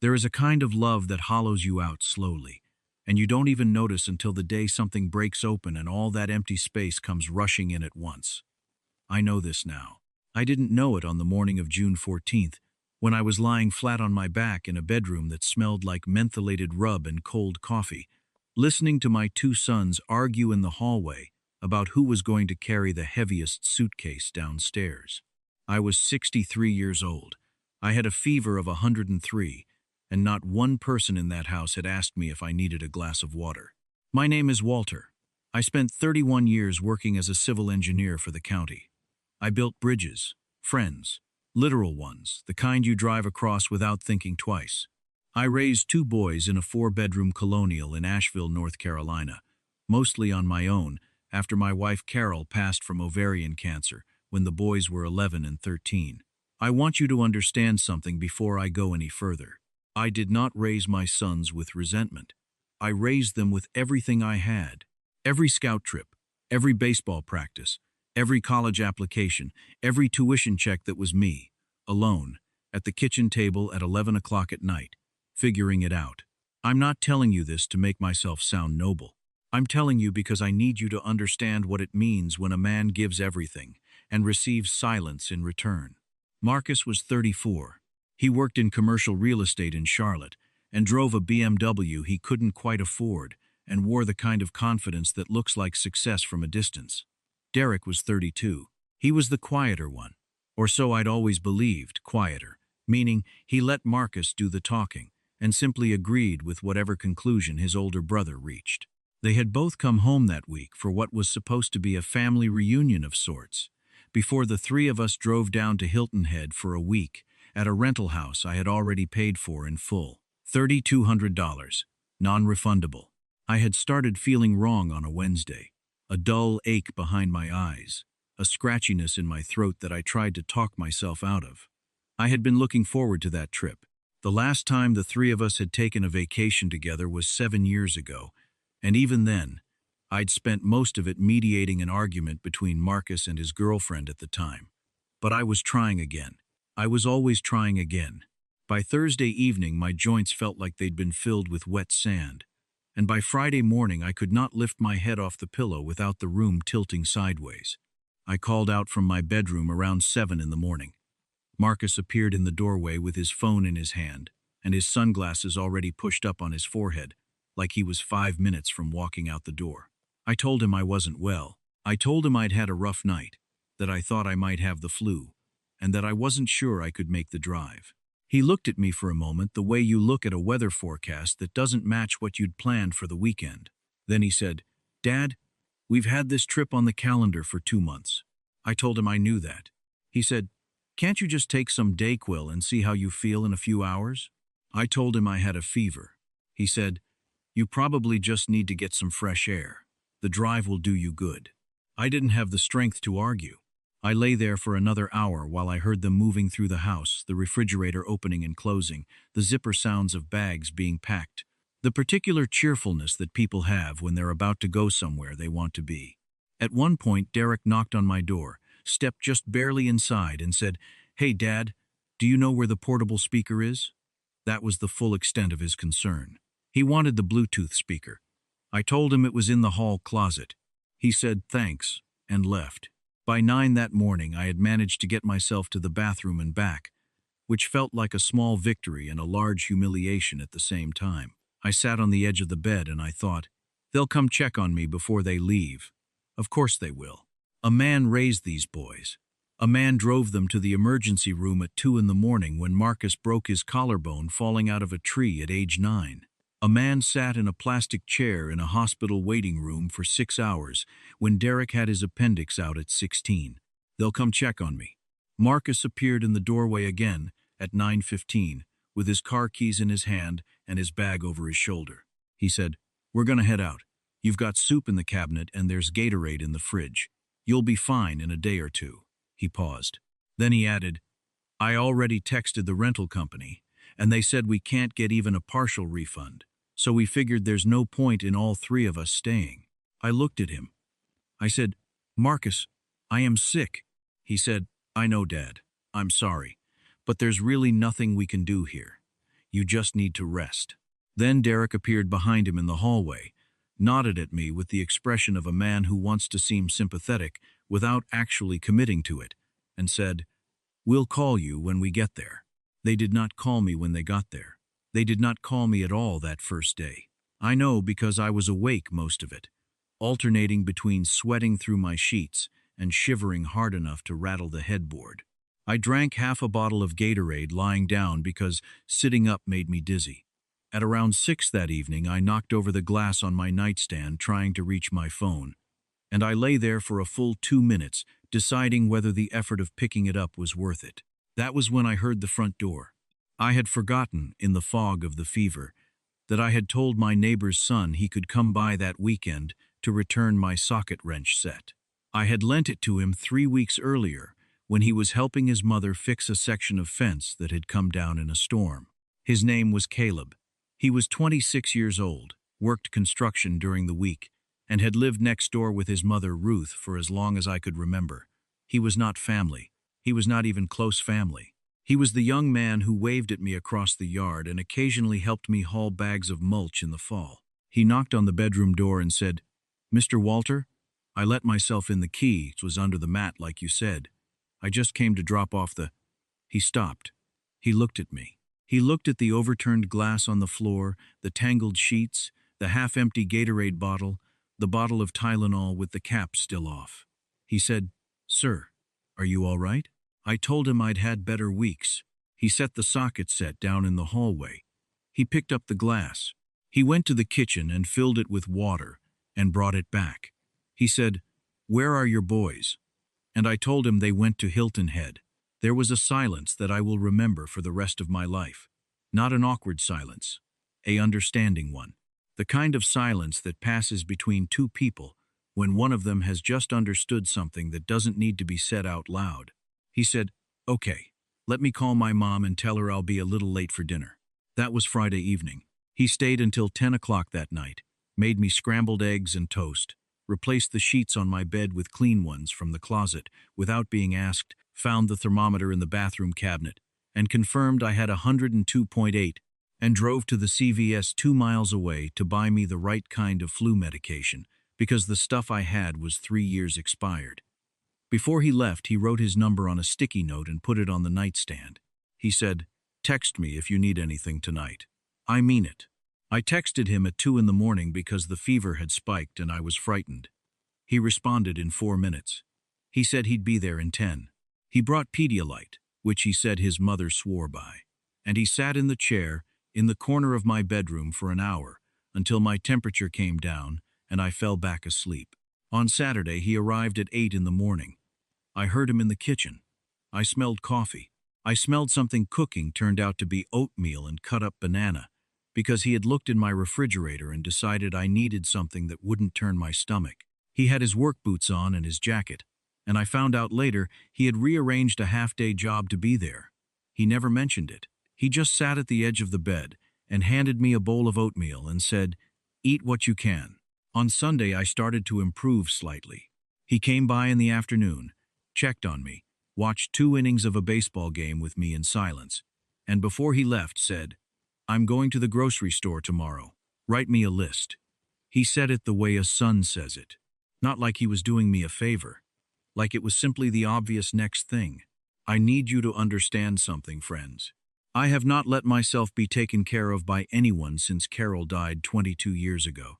There is a kind of love that hollows you out slowly, and you don't even notice until the day something breaks open and all that empty space comes rushing in at once. I know this now. I didn't know it on the morning of June 14th, when I was lying flat on my back in a bedroom that smelled like mentholated rub and cold coffee, listening to my two sons argue in the hallway about who was going to carry the heaviest suitcase downstairs. I was 63 years old. I had a fever of 103, and not one person in that house had asked me if I needed a glass of water. My name is Walter. I spent 31 years working as a civil engineer for the county. I built bridges, friends, literal ones, the kind you drive across without thinking twice. I raised two boys in a 4-bedroom colonial in Asheville, North Carolina, mostly on my own after my wife Carol passed from ovarian cancer when the boys were 11 and 13. I want you to understand something before I go any further. I did not raise my sons with resentment. I raised them with everything I had. Every scout trip, every baseball practice, every college application, every tuition check that was me, alone, at the kitchen table at 11 o'clock at night, figuring it out. I'm not telling you this to make myself sound noble. I'm telling you because I need you to understand what it means when a man gives everything and receives silence in return. Marcus was 34. He worked in commercial real estate in Charlotte and drove a BMW he couldn't quite afford and wore the kind of confidence that looks like success from a distance. Derek was 32. He was the quieter one, or so I'd always believed, quieter, meaning he let Marcus do the talking and simply agreed with whatever conclusion his older brother reached. They had both come home that week for what was supposed to be a family reunion of sorts, before the three of us drove down to Hilton Head for a week at a rental house I had already paid for in full. $3,200, non-refundable. I had started feeling wrong on a Wednesday, a dull ache behind my eyes, a scratchiness in my throat that I tried to talk myself out of. I had been looking forward to that trip. The last time the three of us had taken a vacation together was 7 years ago, and even then, I'd spent most of it mediating an argument between Marcus and his girlfriend at the time. But I was trying again. I was always trying again. By Thursday evening, my joints felt like they'd been filled with wet sand, and by Friday morning I could not lift my head off the pillow without the room tilting sideways. I called out from my bedroom around 7 in the morning. Marcus appeared in the doorway with his phone in his hand and his sunglasses already pushed up on his forehead, like he was 5 minutes from walking out the door. I told him I wasn't well. I told him I'd had a rough night, that I thought I might have the flu, and that I wasn't sure I could make the drive. He looked at me for a moment the way you look at a weather forecast that doesn't match what you'd planned for the weekend. Then he said, "Dad, we've had this trip on the calendar for 2 months." I told him I knew that. He said, "Can't you just take some Dayquil and see how you feel in a few hours?" I told him I had a fever. He said, "You probably just need to get some fresh air. The drive will do you good." I didn't have the strength to argue. I lay there for another hour while I heard them moving through the house, the refrigerator opening and closing, the zipper sounds of bags being packed, the particular cheerfulness that people have when they're about to go somewhere they want to be. At one point, Derek knocked on my door, stepped just barely inside, and said, "Hey, Dad, do you know where the portable speaker is?" That was the full extent of his concern. He wanted the Bluetooth speaker. I told him it was in the hall closet. He said thanks and left. By 9 that morning, I had managed to get myself to the bathroom and back, which felt like a small victory and a large humiliation at the same time. I sat on the edge of the bed and I thought, they'll come check on me before they leave. Of course they will. A man raised these boys. A man drove them to the emergency room at 2 in the morning when Marcus broke his collarbone falling out of a tree at age 9. A man sat in a plastic chair in a hospital waiting room for 6 hours when Derek had his appendix out at 16. They'll come check on me. Marcus appeared in the doorway again at 9:15 with his car keys in his hand and his bag over his shoulder. He said, "We're gonna head out. You've got soup in the cabinet and there's Gatorade in the fridge. You'll be fine in a day or two." He paused. Then he added, "I already texted the rental company, and they said we can't get even a partial refund. So we figured there's no point in all three of us staying." I looked at him. I said, "Marcus, I am sick." He said, "I know, Dad. I'm sorry. But there's really nothing we can do here. You just need to rest." Then Derek appeared behind him in the hallway, nodded at me with the expression of a man who wants to seem sympathetic without actually committing to it, and said, "We'll call you when we get there." They did not call me when they got there. They did not call me at all that first day. I know because I was awake most of it, alternating between sweating through my sheets and shivering hard enough to rattle the headboard. I drank half a bottle of Gatorade lying down because sitting up made me dizzy. At around 6 that evening, I knocked over the glass on my nightstand trying to reach my phone, and I lay there for a full 2 minutes, deciding whether the effort of picking it up was worth it. That was when I heard the front door. I had forgotten, in the fog of the fever, that I had told my neighbor's son he could come by that weekend to return my socket wrench set. I had lent it to him 3 weeks earlier when he was helping his mother fix a section of fence that had come down in a storm. His name was Caleb. He was 26 years old, worked construction during the week, and had lived next door with his mother Ruth for as long as I could remember. He was not family. He was not even close family. He was the young man who waved at me across the yard and occasionally helped me haul bags of mulch in the fall. He knocked on the bedroom door and said, "Mr. Walter, I let myself in the key. It was under the mat like you said. I just came to drop off the—" He stopped. He looked at me. He looked at the overturned glass on the floor, the tangled sheets, the half-empty Gatorade bottle, the bottle of Tylenol with the cap still off. He said, "Sir, are you all right?" I told him I'd had better weeks. He set the socket set down in the hallway. He picked up the glass. He went to the kitchen and filled it with water and brought it back. He said, "Where are your boys?" And I told him they went to Hilton Head. There was a silence that I will remember for the rest of my life. Not an awkward silence, an understanding one. The kind of silence that passes between two people when one of them has just understood something that doesn't need to be said out loud. He said, "Okay, let me call my mom and tell her I'll be a little late for dinner." That was Friday evening. He stayed until 10 o'clock that night, made me scrambled eggs and toast, replaced the sheets on my bed with clean ones from the closet without being asked, found the thermometer in the bathroom cabinet, and confirmed I had 102.8, and drove to the CVS 2 miles away to buy me the right kind of flu medication because the stuff I had was 3 years expired. Before he left, he wrote his number on a sticky note and put it on the nightstand. He said, "Text me if you need anything tonight." I mean it. I texted him at 2 in the morning because the fever had spiked and I was frightened. He responded in 4 minutes. He said he'd be there in 10. He brought Pedialyte, which he said his mother swore by, and he sat in the chair in the corner of my bedroom for an hour until my temperature came down and I fell back asleep. On Saturday, he arrived at 8 in the morning. I heard him in the kitchen. I smelled coffee. I smelled something cooking turned out to be oatmeal and cut up banana, because he had looked in my refrigerator and decided I needed something that wouldn't turn my stomach. He had his work boots on and his jacket, and I found out later he had rearranged a half-day job to be there. He never mentioned it. He just sat at the edge of the bed and handed me a bowl of oatmeal and said, "Eat what you can." On Sunday, I started to improve slightly. He came by in the afternoon, checked on me, watched 2 innings of a baseball game with me in silence, and before he left said, "I'm going to the grocery store tomorrow. Write me a list." He said it the way a son says it, not like he was doing me a favor, like it was simply the obvious next thing. I need you to understand something, friends. I have not let myself be taken care of by anyone since Carol died 22 years ago.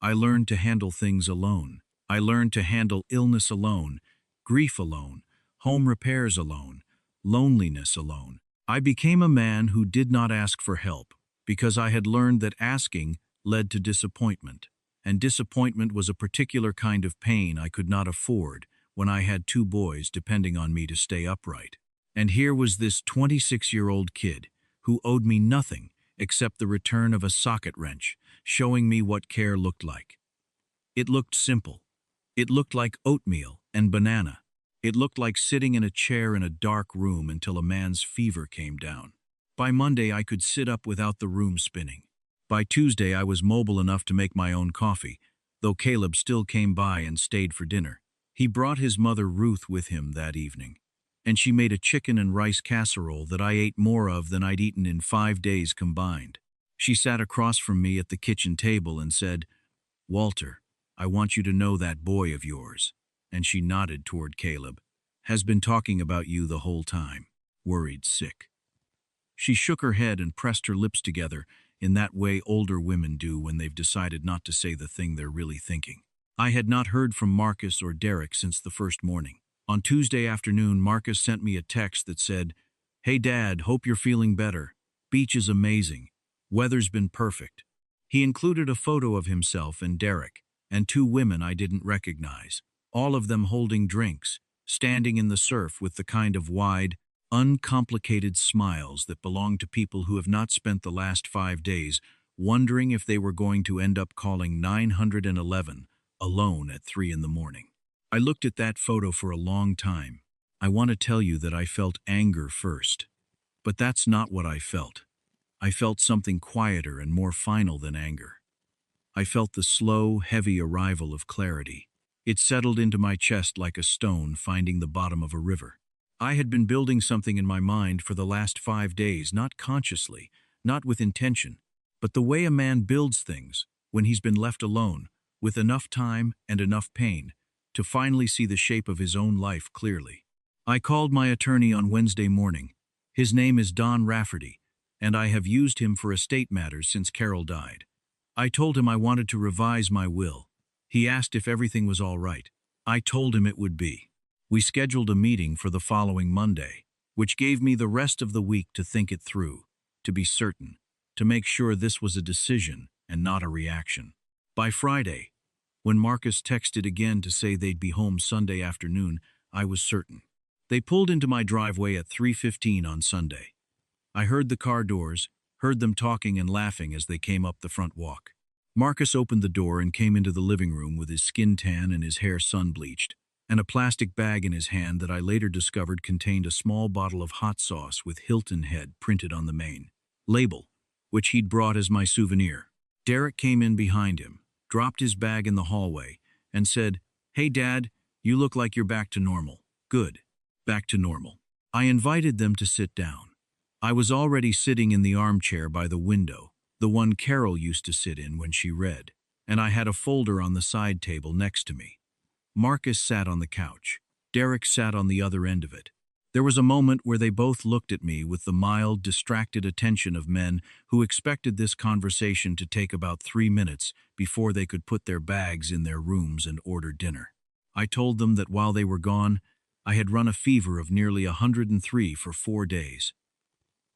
I learned to handle things alone. I learned to handle illness alone, grief alone, home repairs alone, loneliness alone. I became a man who did not ask for help because I had learned that asking led to disappointment, and disappointment was a particular kind of pain I could not afford when I had 2 boys depending on me to stay upright. And here was this 26-year-old kid who owed me nothing except the return of a socket wrench, showing me what care looked like. It looked simple. It looked like oatmeal and banana. It looked like sitting in a chair in a dark room until a man's fever came down. By Monday, I could sit up without the room spinning. By Tuesday, I was mobile enough to make my own coffee, though Caleb still came by and stayed for dinner. He brought his mother Ruth with him that evening. and she made a chicken and rice casserole that I ate more of than I'd eaten in 5 days combined. She sat across from me at the kitchen table and said, "Walter, I want you to know that boy of yours," and she nodded toward Caleb, "has been talking about you the whole time, worried sick." She shook her head and pressed her lips together in that way older women do when they've decided not to say the thing they're really thinking. I had not heard from Marcus or Derek since the first morning. On Tuesday afternoon, Marcus sent me a text that said, "Hey Dad, hope you're feeling better. Beach is amazing. Weather's been perfect." He included a photo of himself and Derek, and two women I didn't recognize, all of them holding drinks, standing in the surf with the kind of wide, uncomplicated smiles that belong to people who have not spent the last 5 days wondering if they were going to end up calling 911 alone at 3 in the morning. I looked at that photo for a long time. I want to tell you that I felt anger first, but that's not what I felt. I felt something quieter and more final than anger. I felt the slow, heavy arrival of clarity. It settled into my chest like a stone finding the bottom of a river. I had been building something in my mind for the last 5 days, not consciously, not with intention, but the way a man builds things when he's been left alone, with enough time and enough pain, to finally see the shape of his own life clearly. I called my attorney on Wednesday morning. His name is Don Rafferty, and I have used him for estate matters since Carol died. I told him I wanted to revise my will. He asked if everything was all right. I told him it would be. We scheduled a meeting for the following Monday, which gave me the rest of the week to think it through, to be certain, to make sure this was a decision and not a reaction. By Friday, when Marcus texted again to say they'd be home Sunday afternoon, I was certain. They pulled into my driveway at 3:15 on Sunday. I heard the car doors, heard them talking and laughing as they came up the front walk. Marcus opened the door and came into the living room with his skin tan and his hair sun-bleached, and a plastic bag in his hand that I later discovered contained a small bottle of hot sauce with Hilton Head printed on the main label, which he'd brought as my souvenir. Derek came in behind him, dropped his bag in the hallway, and said, "Hey Dad, you look like you're back to normal." Good. Back to normal. I invited them to sit down. I was already sitting in the armchair by the window, the one Carol used to sit in when she read, and I had a folder on the side table next to me. Marcus sat on the couch. Derek sat on the other end of it. There was a moment where they both looked at me with the mild, distracted attention of men who expected this conversation to take about 3 minutes before they could put their bags in their rooms and order dinner. I told them that while they were gone, I had run a fever of nearly 103 for 4 days.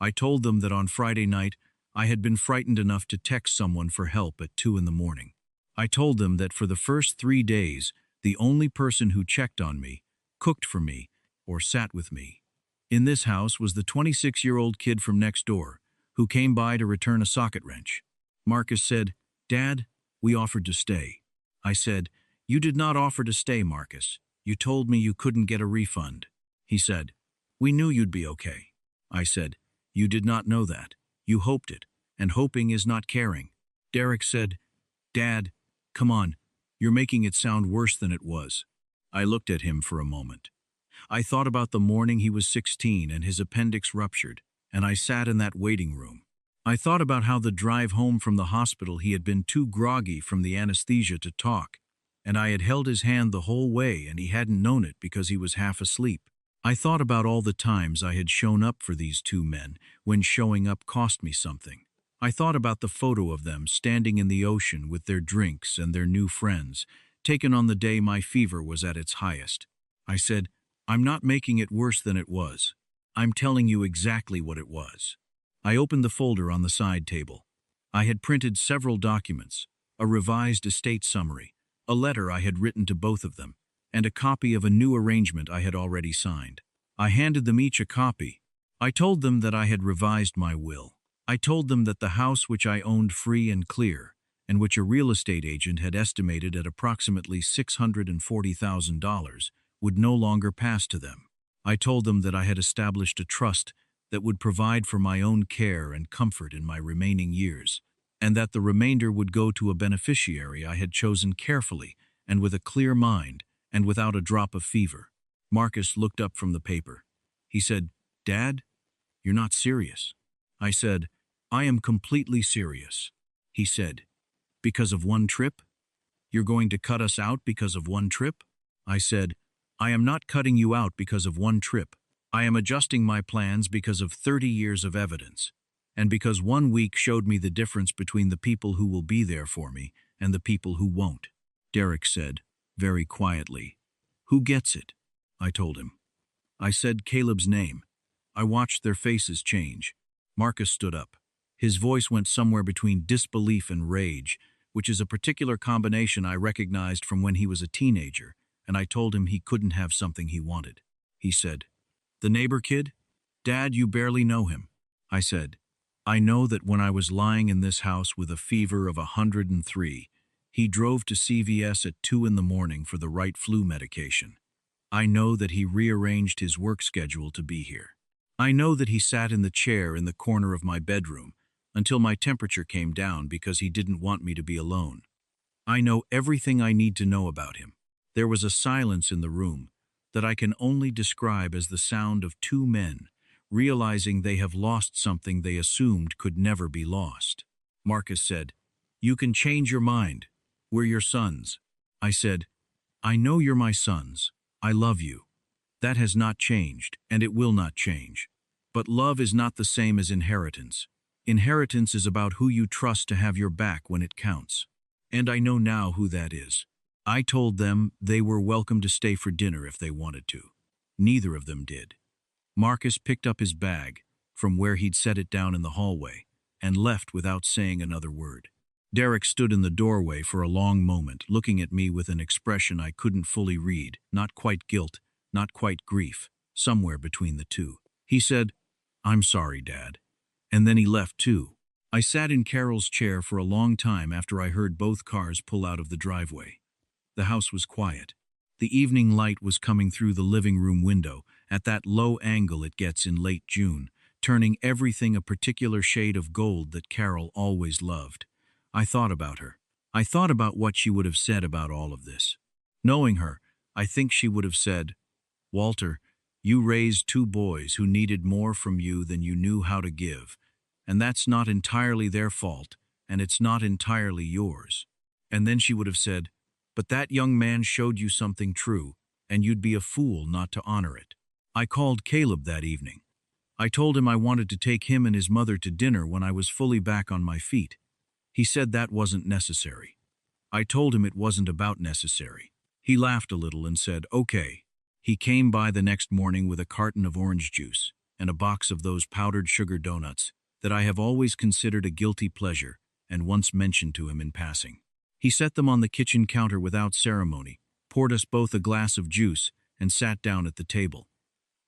I told them that on Friday night, I had been frightened enough to text someone for help at 2 in the morning. I told them that for the first 3 days, the only person who checked on me, cooked for me, or sat with me in this house was the 26-year-old kid from next door, who came by to return a socket wrench. Marcus said, "Dad, we offered to stay." I said, "You did not offer to stay, Marcus. You told me you couldn't get a refund." He said, "We knew you'd be okay." I said, "You did not know that. You hoped it, and hoping is not caring." Derek said, "Dad, come on, you're making it sound worse than it was." I looked at him for a moment. I thought about the morning he was 16 and his appendix ruptured, and I sat in that waiting room. I thought about how the drive home from the hospital he had been too groggy from the anesthesia to talk, and I had held his hand the whole way and he hadn't known it because he was half asleep. I thought about all the times I had shown up for these two men when showing up cost me something. I thought about the photo of them standing in the ocean with their drinks and their new friends, taken on the day my fever was at its highest. I said, "I'm not making it worse than it was. I'm telling you exactly what it was." I opened the folder on the side table. I had printed several documents, a revised estate summary, a letter I had written to both of them, and a copy of a new arrangement I had already signed. I handed them each a copy. I told them that I had revised my will. I told them that the house which I owned free and clear, and which a real estate agent had estimated at approximately $640,000, would no longer pass to them. I told them that I had established a trust that would provide for my own care and comfort in my remaining years, and that the remainder would go to a beneficiary I had chosen carefully and with a clear mind and without a drop of fever. Marcus looked up from the paper. He said, "Dad, you're not serious." I said, "I am completely serious." He said, "Because of one trip? You're going to cut us out because of one trip?" I said, "I am not cutting you out because of one trip. I am adjusting my plans because of 30 years of evidence, and because 1 week showed me the difference between the people who will be there for me and the people who won't." Derek said, very quietly, "Who gets it?" I told him. I said Caleb's name. I watched their faces change. Marcus stood up. His voice went somewhere between disbelief and rage, which is a particular combination I recognized from when he was a teenager, and I told him he couldn't have something he wanted. He said, "The neighbor kid? Dad, you barely know him." I said, "I know that when I was lying in this house with a fever of 103, he drove to CVS at 2 in the morning for the right flu medication. I know that he rearranged his work schedule to be here. I know that he sat in the chair in the corner of my bedroom until my temperature came down because he didn't want me to be alone. I know everything I need to know about him." There was a silence in the room that I can only describe as the sound of two men realizing they have lost something they assumed could never be lost. Marcus said, "You can change your mind. We're your sons." I said, "I know you're my sons. I love you. That has not changed, and it will not change. But love is not the same as inheritance. Inheritance is about who you trust to have your back when it counts. And I know now who that is." I told them they were welcome to stay for dinner if they wanted to. Neither of them did. Marcus picked up his bag from where he'd set it down in the hallway and left without saying another word. Derek stood in the doorway for a long moment, looking at me with an expression I couldn't fully read, not quite guilt, not quite grief, somewhere between the two. He said, "I'm sorry, Dad." And then he left too. I sat in Carol's chair for a long time after I heard both cars pull out of the driveway. The house was quiet. The evening light was coming through the living room window at that low angle it gets in late June, turning everything a particular shade of gold that Carol always loved. I thought about her. I thought about what she would have said about all of this. Knowing her, I think she would have said, "Walter, you raised two boys who needed more from you than you knew how to give, and that's not entirely their fault, and it's not entirely yours." And then she would have said, "But that young man showed you something true, and you'd be a fool not to honor it." I called Caleb that evening. I told him I wanted to take him and his mother to dinner when I was fully back on my feet. He said that wasn't necessary. I told him it wasn't about necessary. He laughed a little and said, "Okay." He came by the next morning with a carton of orange juice and a box of those powdered sugar donuts that I have always considered a guilty pleasure and once mentioned to him in passing. He set them on the kitchen counter without ceremony, poured us both a glass of juice, and sat down at the table.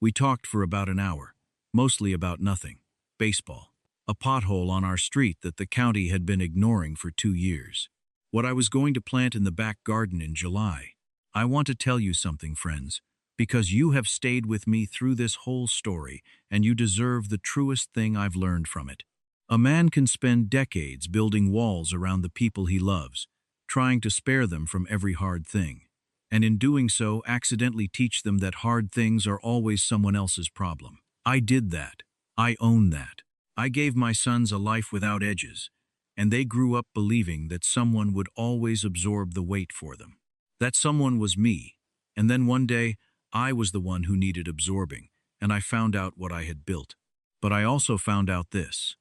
We talked for about an hour, mostly about nothing. Baseball. A pothole on our street that the county had been ignoring for 2 years. What I was going to plant in the back garden in July. I want to tell you something, friends, because you have stayed with me through this whole story, and you deserve the truest thing I've learned from it. A man can spend decades building walls around the people he loves, trying to spare them from every hard thing, and in doing so accidentally teach them that hard things are always someone else's problem. I did that. I own that. I gave my sons a life without edges, and they grew up believing that someone would always absorb the weight for them. That someone was me, and then one day I was the one who needed absorbing, and I found out what I had built. But I also found out this: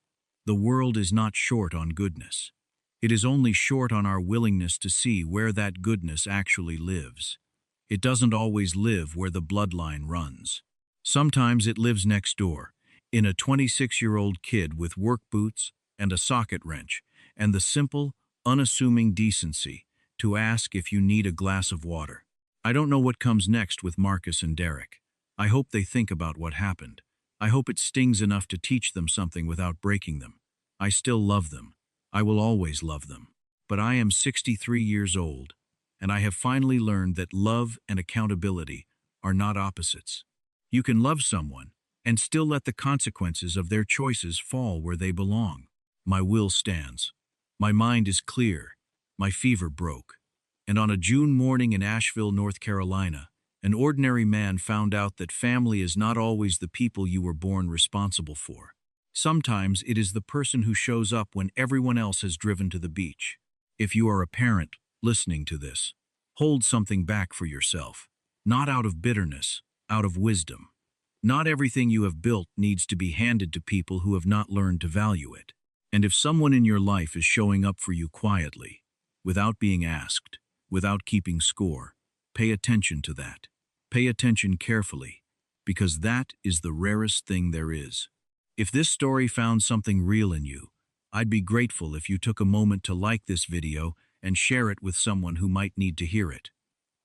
the world is not short on goodness. It is only short on our willingness to see where that goodness actually lives. It doesn't always live where the bloodline runs. Sometimes it lives next door, in a 26-year-old kid with work boots and a socket wrench, and the simple, unassuming decency to ask if you need a glass of water. I don't know what comes next with Marcus and Derek. I hope they think about what happened. I hope it stings enough to teach them something without breaking them. I still love them. I will always love them. But I am 63 years old, and I have finally learned that love and accountability are not opposites. You can love someone and still let the consequences of their choices fall where they belong. My will stands. My mind is clear. My fever broke. And on a June morning in Asheville, North Carolina, An ordinary man found out that family is not always the people you were born responsible for. Sometimes it is the person who shows up when everyone else has driven to the beach. If you are a parent listening to this, hold something back for yourself, not out of bitterness, out of wisdom. Not everything you have built needs to be handed to people who have not learned to value it. And if someone in your life is showing up for you quietly, without being asked, without keeping score, pay attention to that. Pay attention carefully, because that is the rarest thing there is. If this story found something real in you, I'd be grateful if you took a moment to like this video and share it with someone who might need to hear it.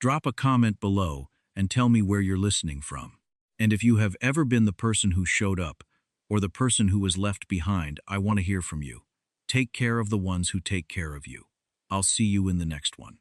Drop a comment below and tell me where you're listening from. And if you have ever been the person who showed up, or the person who was left behind, I want to hear from you. Take care of the ones who take care of you. I'll see you in the next one.